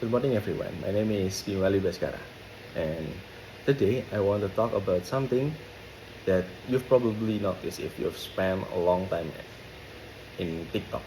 Good morning, everyone. My name is Bima Bhaskara, and today I want to talk about something that you've probably noticed if you've spent a long time in TikTok.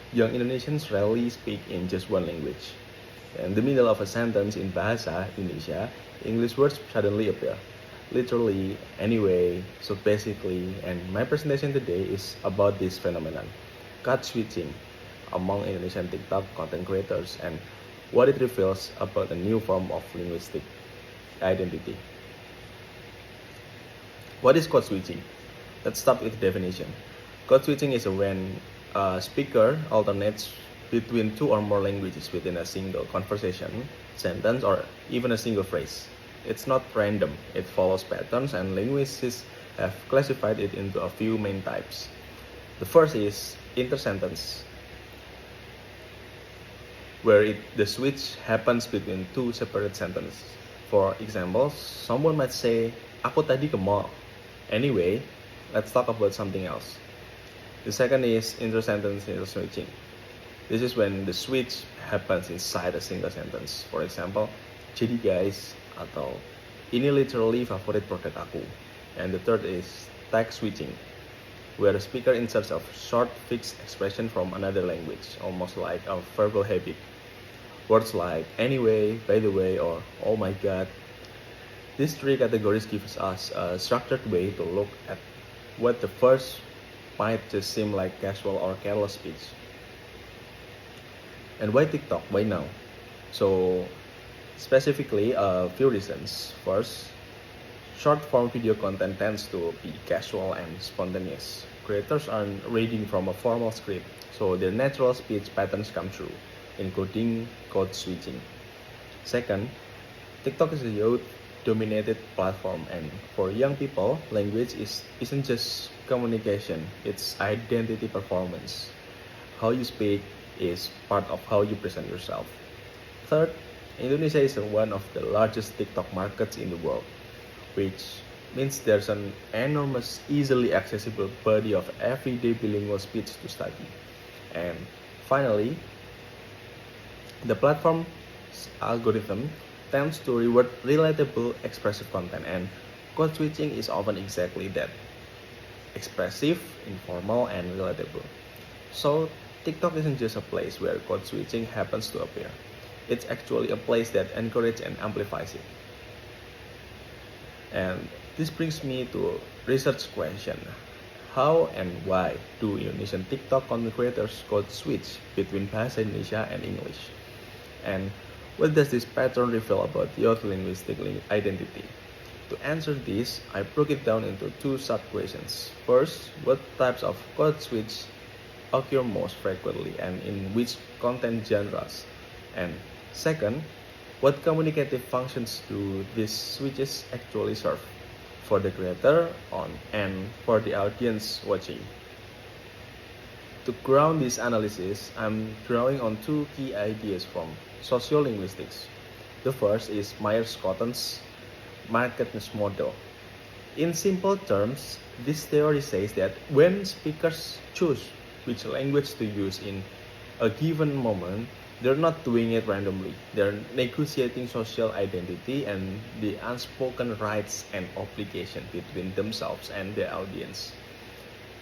Young Indonesians rarely speak in just one language. In the middle of a sentence in Bahasa Indonesia, English words suddenly appear. Literally, anyway, so basically, and my presentation today is about this phenomenon, code switching among Indonesian TikTok content creators and what it reveals about a new form of linguistic identity. What is code switching? Let's start with the definition. Code switching is when a speaker alternates between two or more languages within a single conversation, sentence, or even a single phrase. It's not random, it follows patterns, and linguists have classified it into a few main types. The first is intersentence, where the switch happens between two separate sentences. For example, someone might say, "Aku tadi ke mall." Anyway, let's talk about something else. The second is intersentence switching. This is when the switch happens inside a single sentence. For example, "Jadi guys," atau "Ini literally favorit produk aku." And the third is text switching, where the speaker inserts a short fixed expression from another language, almost like a verbal habit. Words like "anyway," "by the way," or "oh my god." These three categories gives us a structured way to look at what the first might just seem like casual or careless speech. And why TikTok? Why now? So, specifically, a few reasons. First, short form video content tends to be casual and spontaneous. Creators aren't reading from a formal script, so their natural speech patterns come through, including code switching. Second, TikTok is a youth-dominated platform, and for young people, language isn't just communication, it's identity performance. How you speak is part of how you present yourself. Third, Indonesia is one of the largest TikTok markets in the world, which means there's an enormous, easily accessible body of everyday bilingual speech to study. And finally, the platform's algorithm tends to reward relatable, expressive content, and code switching is often exactly that: expressive, informal, and relatable. So, TikTok isn't just a place where code switching happens to appear. It's actually a place that encourages and amplifies it. And this brings me to research question. How and why do Indonesian TikTok content creators code switch between Bahasa Indonesia and English? And what does this pattern reveal about your linguistic identity? To answer this, I broke it down into two sub-questions. First, what types of code switch occur most frequently and in which content genres? And second, what communicative functions do these switches actually serve for the creator and for the audience watching? To ground this analysis, I'm drawing on two key ideas from sociolinguistics. The first is Myers-Scotton's marketness model. In simple terms, this theory says that when speakers choose which language to use in a given moment, they're not doing it randomly. They're negotiating social identity and the unspoken rights and obligation between themselves and their audience.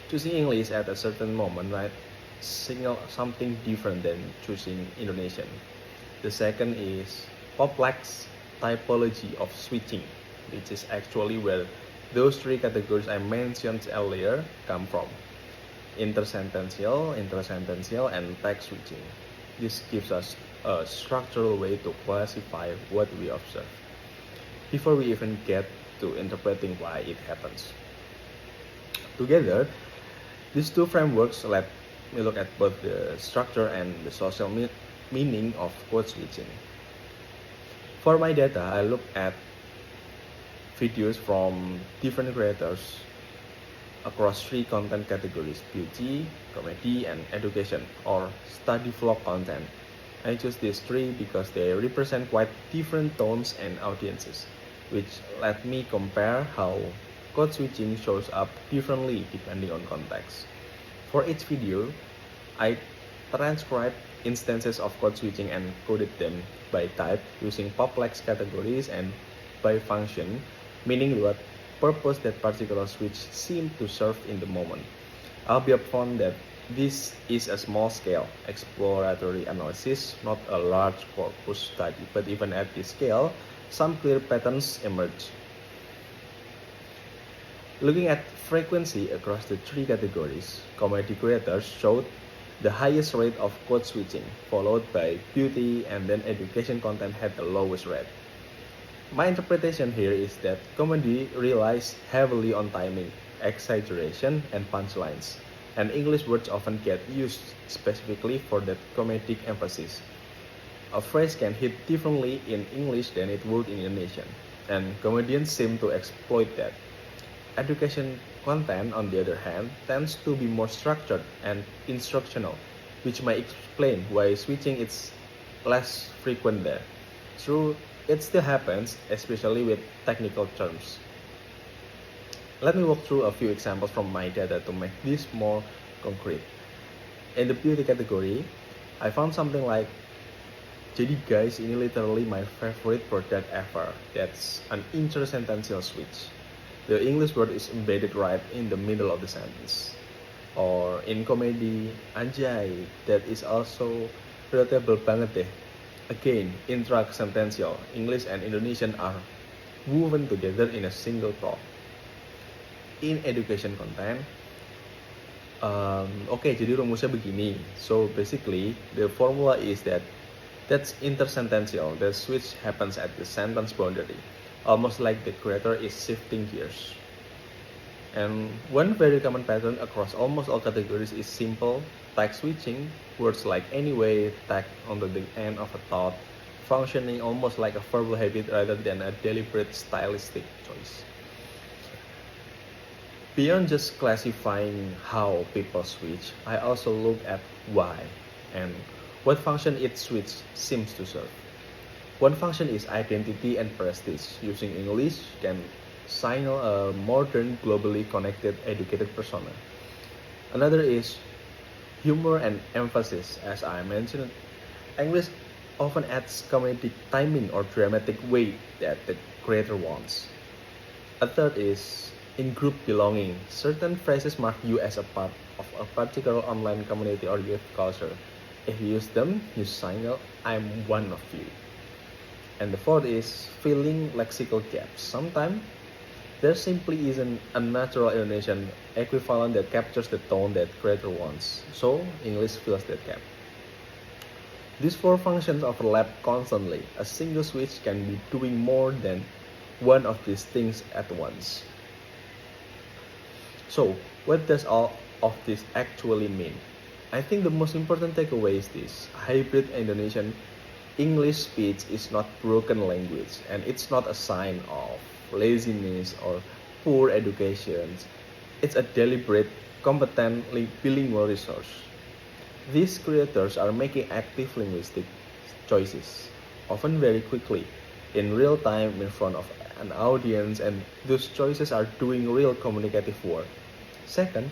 Choosing English at a certain moment might signal something different than choosing Indonesian. The second is complex typology of switching, which is actually where those three categories I mentioned earlier come from: intersentential, and text switching. This gives us a structural way to classify what we observe before we even get to interpreting why it happens. Together, these two frameworks let me look at both the structure and the social meaning of code switching. For my data, I looked at videos from different creators across three content categories: beauty, comedy, and education, or study vlog content. I chose these three because they represent quite different tones and audiences, which let me compare how code switching shows up differently depending on context. For each video, I transcribed instances of code switching and coded them by type using complex categories and by function, meaning what purpose that particular switch seemed to serve in the moment. I'll be upfront that this is a small-scale exploratory analysis, not a large corpus study, but even at this scale, some clear patterns emerge. Looking at frequency across the three categories, comedy creators showed the highest rate of code switching, followed by beauty, and then education content had the lowest rate. My interpretation here is that comedy relies heavily on timing, exaggeration, and punchlines, and English words often get used specifically for that comedic emphasis. A phrase can hit differently in English than it would in Indonesian, and comedians seem to exploit that. Education content, on the other hand, tends to be more structured and instructional, which might explain why switching is less frequent there. True, it still happens, especially with technical terms. Let me walk through a few examples from my data to make this more concrete. In the beauty category, I found something like, "Jadi guys, ini literally my favorite product ever." That's an intersentential switch. The English word is embedded right in the middle of the sentence. Or in comedy, anjay, that is also relatable banget deh. Again, intrasentential, English and Indonesian are woven together in a single thought. In education content, jadi rumusnya begini. So basically, the formula is that's intersentential. The switch happens at the sentence boundary, almost like the creator is shifting gears. And one very common pattern across almost all categories is simple tag switching, words like anyway tagged onto the end of a thought, functioning almost like a verbal habit rather than a deliberate stylistic choice. Beyond just classifying how people switch, I also look at why and what function each switch seems to serve. One function is identity and prestige. Using English can signal a modern, globally connected, educated persona. Another is humor and emphasis. As I mentioned, English often adds comedic timing or dramatic weight that the creator wants. A third is in-group belonging. Certain phrases mark you as a part of a particular online community or youth culture. If you use them, you signal, "I'm one of you." And the fourth is filling lexical gaps. Sometimes there simply isn't a natural Indonesian equivalent that captures the tone that creator wants, so English fills that gap. These four functions overlap constantly. A single switch can be doing more than one of these things at once. So, what does all of this actually mean? I think the most important takeaway is this: hybrid Indonesian English speech is not broken language, and it's not a sign of laziness or poor education. It's a deliberate, competently bilingual resource. These creators are making active linguistic choices, often very quickly, in real time in front of an audience, and those choices are doing real communicative work. Second,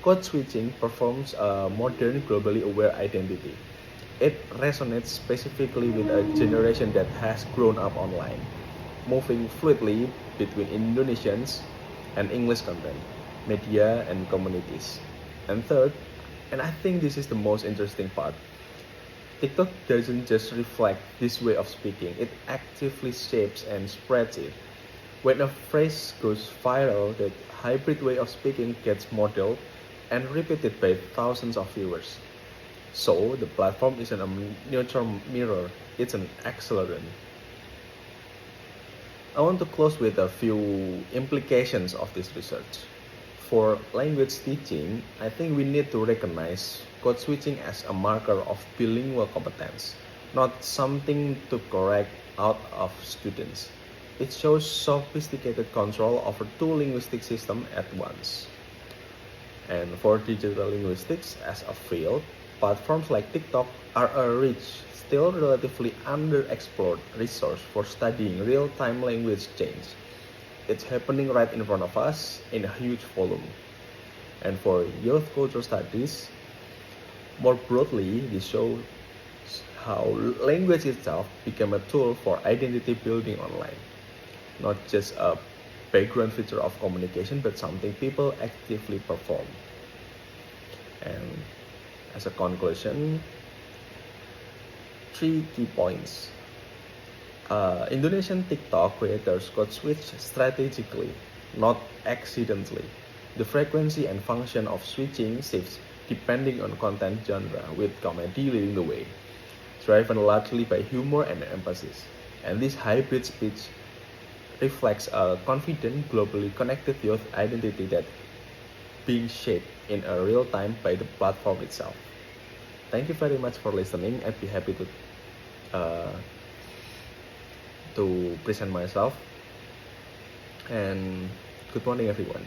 code switching performs a modern, globally aware identity. It resonates specifically with a generation that has grown up online, moving fluidly between Indonesians and English content, media, and communities. And third, and I think this is the most interesting part, TikTok doesn't just reflect this way of speaking, it actively shapes and spreads it. When a phrase goes viral, that hybrid way of speaking gets modeled and repeated by thousands of viewers. So the platform isn't a neutral mirror, it's an accelerant. I want to close with a few implications of this research. For language teaching, I think we need to recognize code switching as a marker of bilingual competence, not something to correct out of students. It shows sophisticated control over two linguistic systems at once. And for digital linguistics as a field, platforms like TikTok are a rich, still relatively underexplored resource for studying real-time language change. It's happening right in front of us in a huge volume. And for youth culture studies, More broadly, this shows how language itself became a tool for identity building online, not just a background feature of communication, but something people actively perform. And as a conclusion, three key points. Indonesian TikTok creators could switch strategically, not accidentally. The frequency and function of switching shifts depending on content genre, with comedy leading the way, driven largely by humor and emphasis. And this hybrid speech reflects a confident, globally connected youth identity that being shaped in a real time by the platform itself. Thank you very much for listening. I'd be happy to present myself, and good morning everyone.